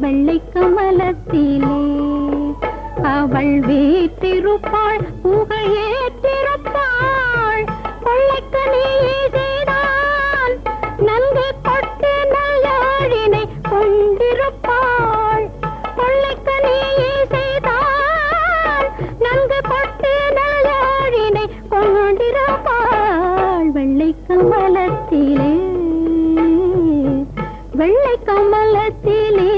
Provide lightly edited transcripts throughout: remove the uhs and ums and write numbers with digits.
வெள்ளை கமலத்திலே அவள் வீற்றிருப்பாள் புகையேற்றிருப்பாள் கொள்ளைக்கனியை செய்தான் நன்கு கொட்டு நல்லாழினை கொண்டிருப்பாள் கொள்ளைக்கனியை செய்தான் நன்கு கொட்டு நல்லாழினை கொண்டிருப்பாள் வெள்ளை கமலத்திலே வெள்ளை கமலத்திலே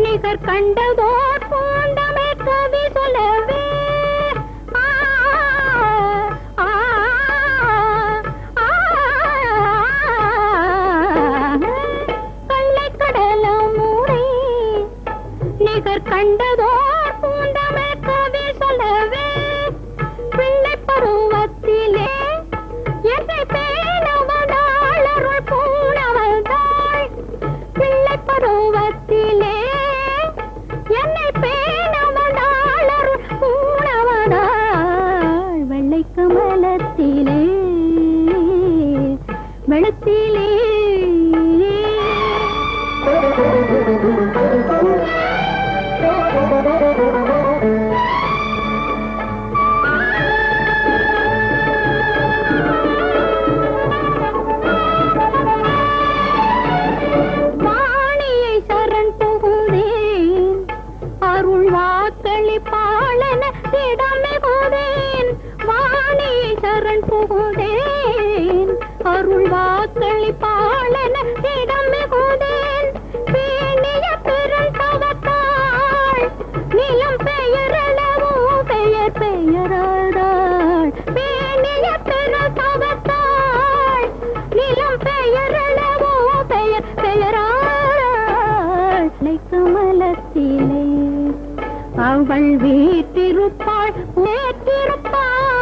நிகர் கண்டதோர் பூண்டமே கவி சொல்லவே கள்ளைக்கடலமுறை நிகர் கண்டதோர் பூண்டமே கவி சொல்லவே பிள்ளை பருவத்திலே என்னை பேணவனாளருள் பூணவந்தாள் பிள்ளை பருவத்திலே என்னை பேணவனாளருள் பூணவனாள் வெள்ளை கமலத்திலே வெளுத்திலே வாணியை சரண் புகுந்தேன் அருள் வாக்களிப்பாளன இடமிகுதேன் வாணியை சரண் புகுந்தேன் அருள் வாக்களிப்பாளன இடமிகுதேன் பேணிய பெரும் தவத்தாள் நிலம் பெயரளவோ பெயர் பெயராடாள் பேணிய பெரும் தவத்தாள் நிலம் பெயரளவோ பெயர் பெயராடாள் கமலத்திலே அவள் வீற்றிருப்பாள்